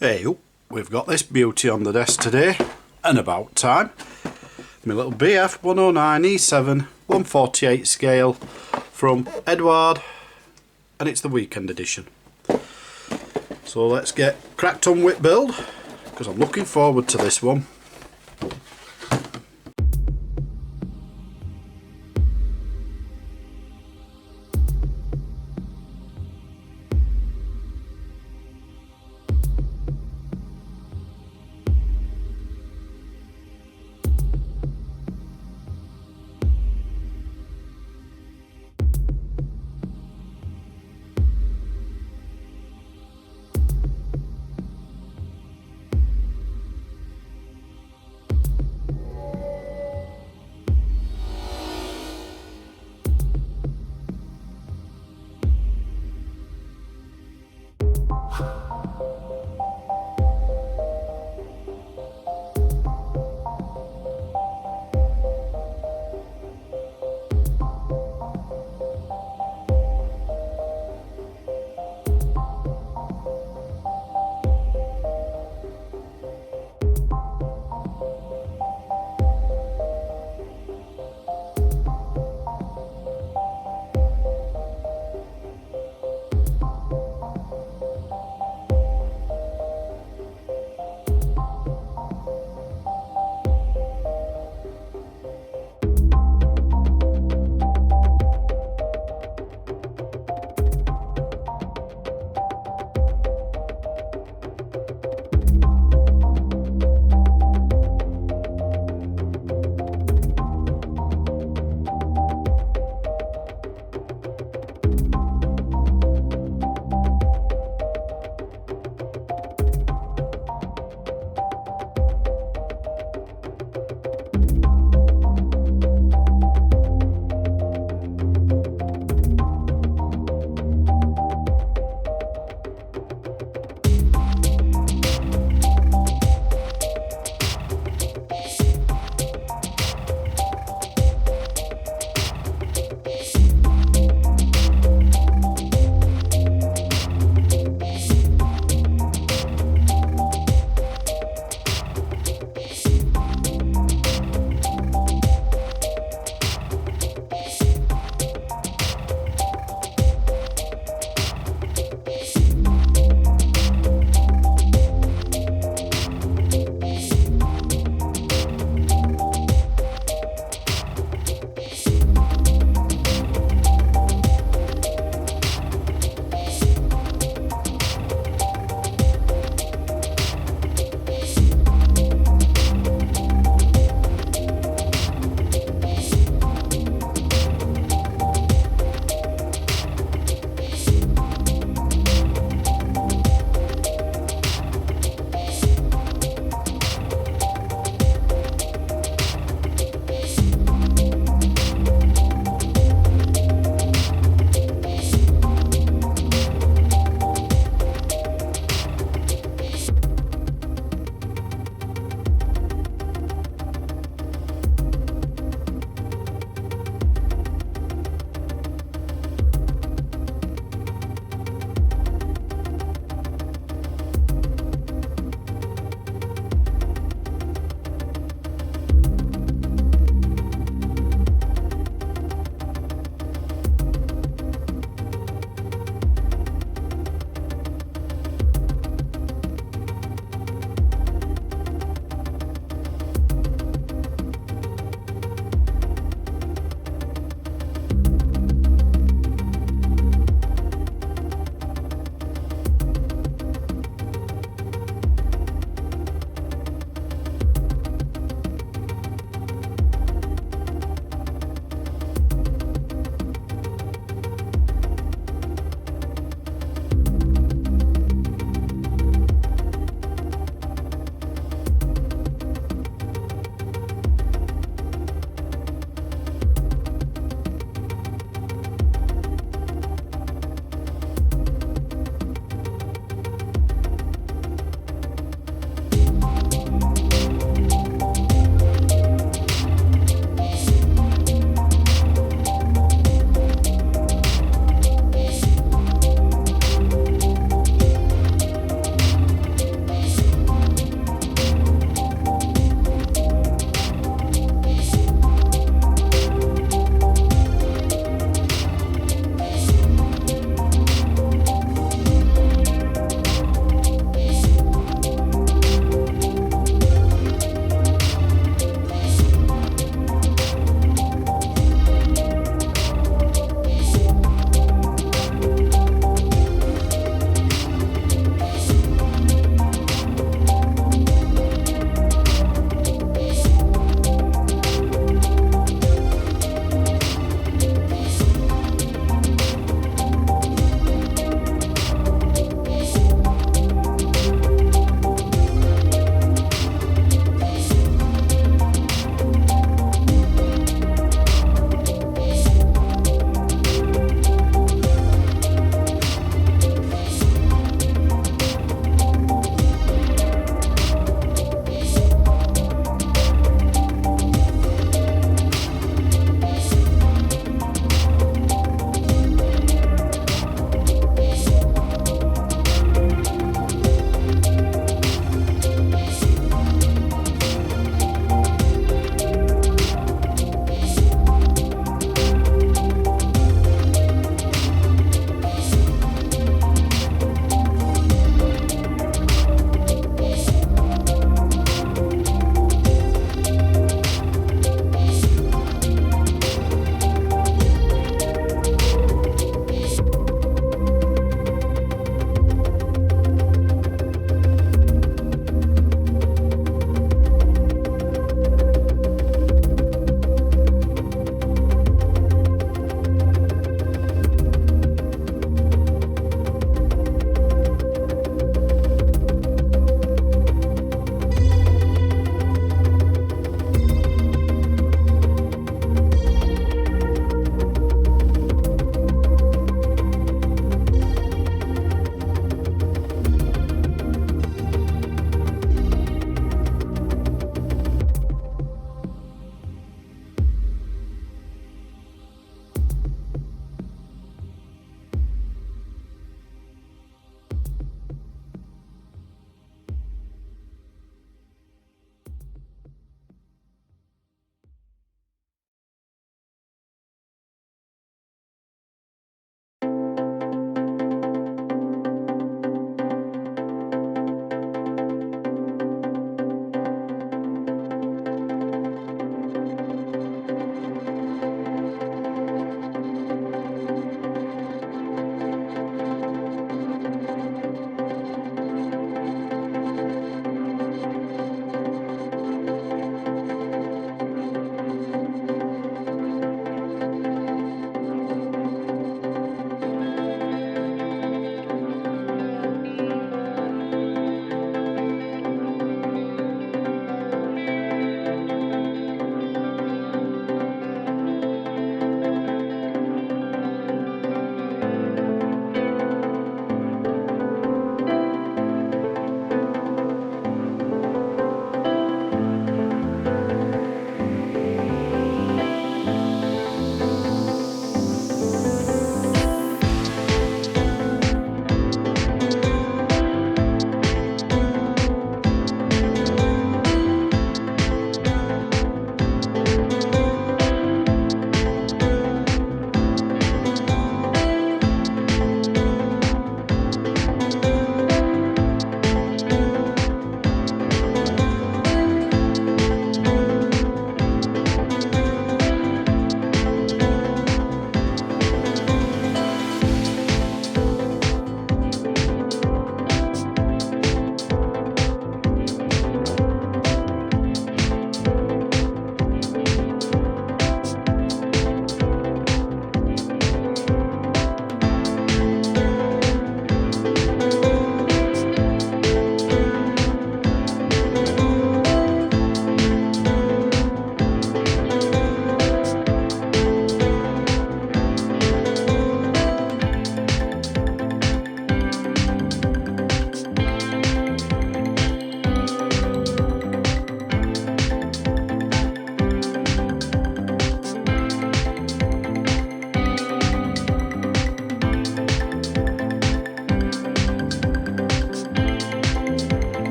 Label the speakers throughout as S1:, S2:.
S1: Hey, we've got this beauty on the desk today, and about time. My little Bf109 E7 148 scale from Eduard, and it's the weekend edition. So let's get cracked on with build, because I'm looking forward to this one.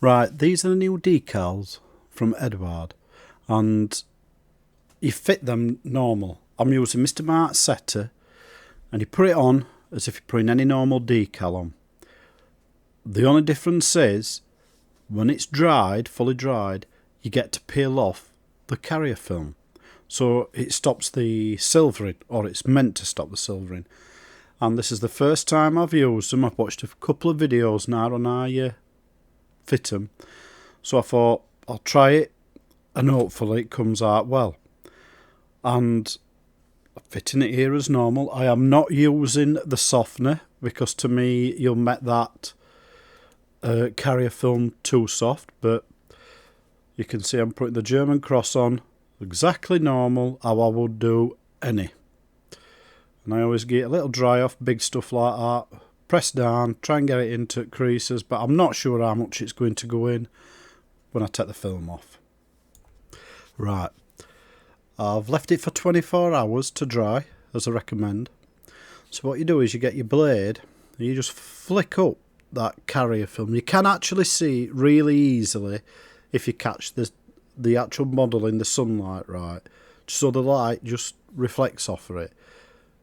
S1: Right, these are the new decals from Eduard, and you fit them normal. I'm using Mr. Mark's setter, and you put it on as if you're putting any normal decal on. The only difference is, when it's dried, fully dried, you get to peel off the carrier film. So it stops the silvering, or it's meant to stop the silvering. And this is the first time I've used them. I've watched a couple of videos now on how you fit them. So I thought I'll try it and hopefully it comes out well. And fitting it here as normal. I am not using the softener because to me you'll make that carrier film too soft, but you can see I'm putting the German cross on exactly normal how I would do any. And I always get a little dry off big stuff like that, press down, try and get it into creases, but I'm not sure how much it's going to go in when I take the film off. Right, I've left it for 24 hours to dry as I recommend. So what you do is you get your blade and you just flick up that carrier film. You can actually see really easily if you catch the actual model in the sunlight, right, so the light just reflects off of it,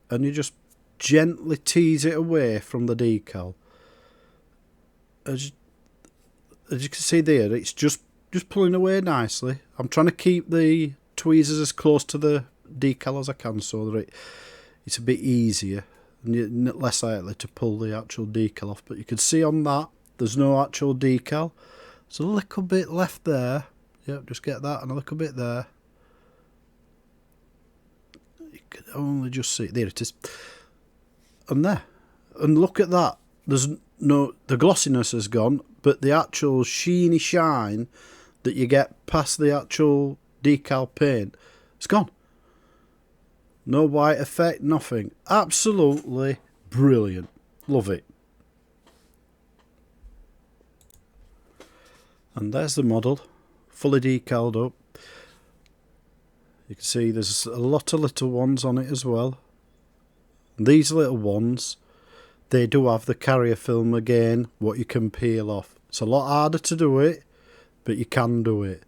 S1: and you just gently tease it away from the decal. As you can see there, it's just pulling away nicely. I'm trying to keep the tweezers as close to the decal as I can so that it's a bit easier and you're less likely to pull the actual decal off. But you can see on that there's no actual decal. There's a little bit left there. Yep, just get that and a little bit there. You can only just see it. There it is. And there. And look at that. There's no, the glossiness has gone, but the actual sheeny shine that you get past the actual decal paint, it's gone. No white effect, nothing. Absolutely brilliant. Love it. And there's the model, fully decaled up. You can see there's a lot of little ones on it as well. These little ones, they do have the carrier film again, what you can peel off. It's a lot harder to do it, but you can do it.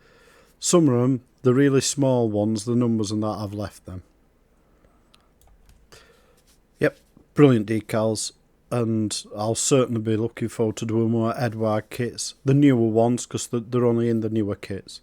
S1: Some of them, the really small ones, the numbers and that, I've left them. Yep, brilliant decals, and I'll certainly be looking forward to doing more Eduard kits, the newer ones, because they're only in the newer kits.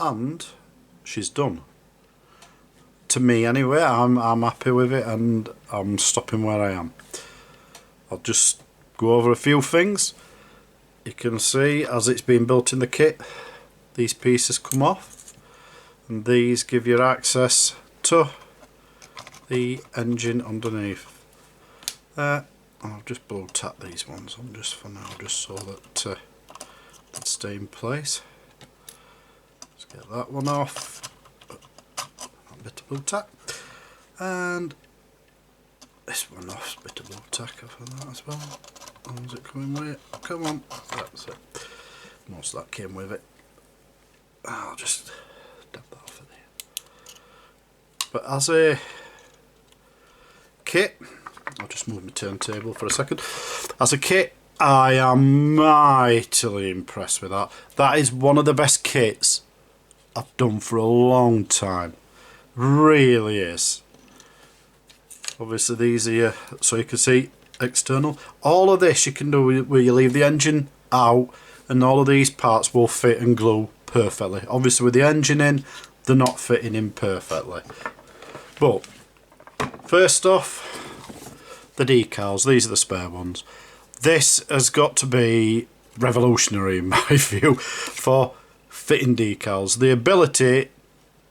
S1: and she's done. To me anyway, I'm happy with it, and I'm stopping where I am. I'll just go over a few things. You can see as it's been built in the kit, these pieces come off, and these give you access to the engine underneath. I'll just blow tap these ones on just for now, just so that they stay in place. Let's get that one off. A bit of blow tack, and this one off. Bit of blow tack off of that as well. How's it coming with it? Come on, that's it. Most of that came with it. I'll just dab that off of there. But as a kit, I'll just move my turntable for a second. As a kit, I am mightily impressed with that. That is one of the best kits I've done for a long time. Really is. Obviously these are your, so you can see external. All of this you can do where you leave the engine out, and all of these parts will fit and glue perfectly. Obviously with the engine in, they're not fitting in perfectly. But first off, the decals. These are the spare ones. This has got to be revolutionary in my view for fitting decals. The ability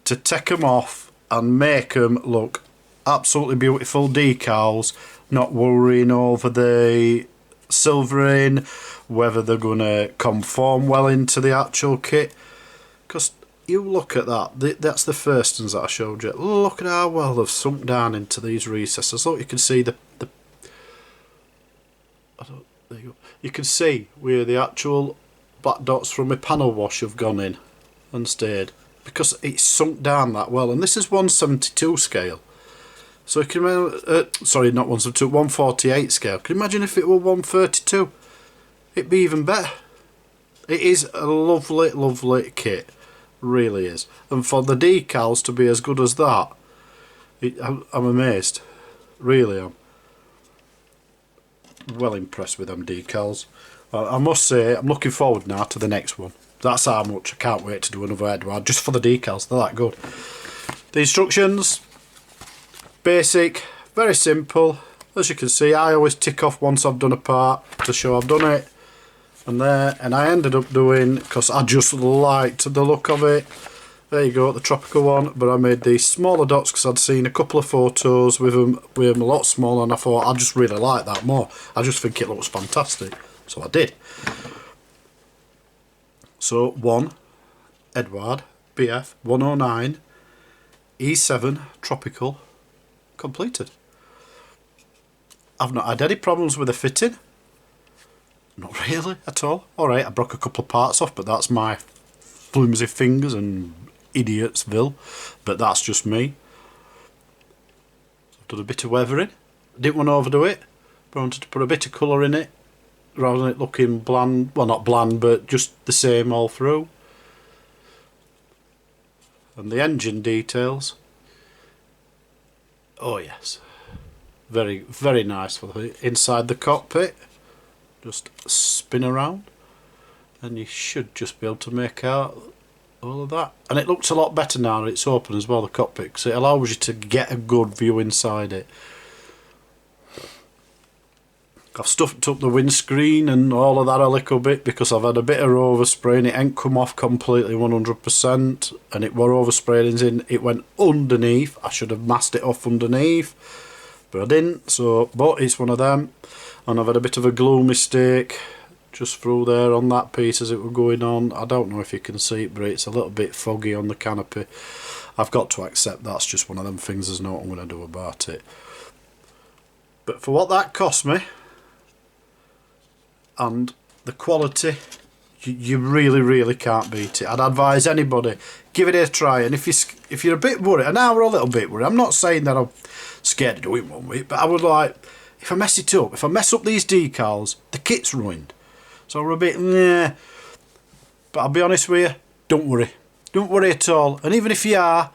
S1: to take them off and make them look absolutely beautiful decals, not worrying over the silvering, whether they're going to conform well into the actual kit. Because you look at that, that's the first ones that I showed you. Look at how well they've sunk down into these recesses. Look, you can see there you go. You can see where the actual black dots from my panel wash have gone in and stayed, because it's sunk down that well. And this is 172 scale. So you can sorry, not 172, 148 scale. Can you imagine if it were 132? It'd be even better. It is a lovely, lovely kit. Really is. And for the decals to be as good as that, I'm amazed. Really am. Well impressed with them decals. I must say, I'm looking forward now to the next one. That's how much I can't wait to do another Eduard just for the decals. They're that good. The instructions, basic, very simple. As you can see, I always tick off once I've done a part to show I've done it. And I ended up doing, because I just liked the look of it. There you go, the tropical one. But I made these smaller dots because I'd seen a couple of photos with them a lot smaller, and I thought I just really like that more. I just think it looks fantastic, so I did. So 1 Eduard Bf109 E7 tropical completed. I've not had any problems with the fitting. Not really at all. Alright, I broke a couple of parts off, but that's my flimsy fingers and idiotsville. But that's just me. I've done a bit of weathering. Didn't want to overdo it, but I wanted to put a bit of colour in it rather than it looking bland. Well, not bland, but just the same all through. And the engine details. Oh yes. Very, very nice for the inside the cockpit. Just spin around and you should just be able to make out all of that. And it looks a lot better now that it's open as well, the cockpit, because it allows you to get a good view inside it. I've stuffed up the windscreen and all of that a little bit because I've had a bit of overspray and it ain't come off completely 100%, and it were oversprayed in, it went underneath. I should have masked it off underneath, but I didn't. So, but it's one of them. And I've had a bit of a glue mistake just through there on that piece as it were going on. I don't know if you can see it, but it's a little bit foggy on the canopy. I've got to accept that's just one of them things. There's nothing I'm going to do about it. But for what that cost me, and the quality, you really, really can't beat it. I'd advise anybody, give it a try. And if you're a bit worried, and now we're a little bit worried, I'm not saying that I'm scared of doing one with it, but I would like, if I mess it up, if I mess up these decals, the kit's ruined. So we're a bit, nah. But I'll be honest with you, don't worry. Don't worry at all. And even if you are,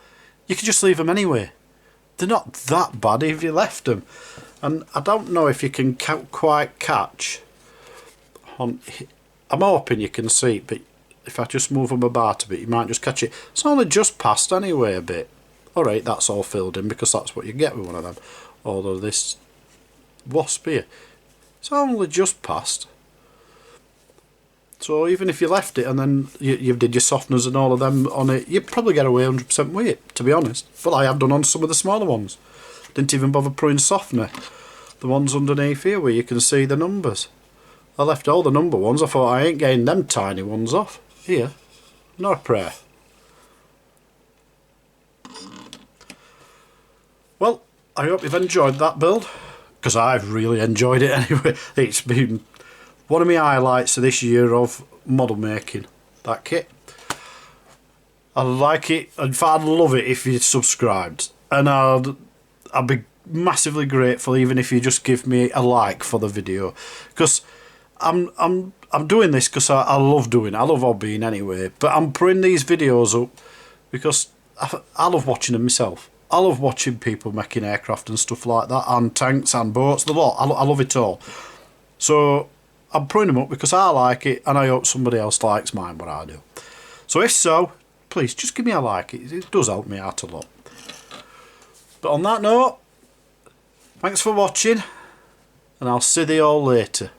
S1: you can just leave them anyway. They're not that bad if you left them. And I don't know if you can quite catch on, I'm hoping you can see it, but if I just move them about a bit, you might just catch it. It's only just past anyway a bit. Alright, that's all filled in because that's what you get with one of them. Although this wasp here, it's only just past. So even if you left it and then you did your softeners and all of them on it, you'd probably get away 100% with it, to be honest. But I have done on some of the smaller ones. Didn't even bother putting softener. The ones underneath here where you can see the numbers. I left all the number ones. I thought I ain't getting them tiny ones off. Here, not a prayer. Well, I hope you've enjoyed that build, because I've really enjoyed it anyway. It's been one of my highlights of this year of model making, that kit. I like it. In fact, I'd love it if you subscribed, and I'd be massively grateful even if you just give me a like for the video, because I'm doing this because I love doing it. I love hobbying anyway, but I'm putting these videos up because I love watching them myself. I love watching people making aircraft and stuff like that, and tanks and boats, the lot. I love it all. So I'm putting them up because I like it, and I hope somebody else likes mine, what I do. So if so, please just give me a like. It does help me out a lot. But on that note, thanks for watching, and I'll see you all later.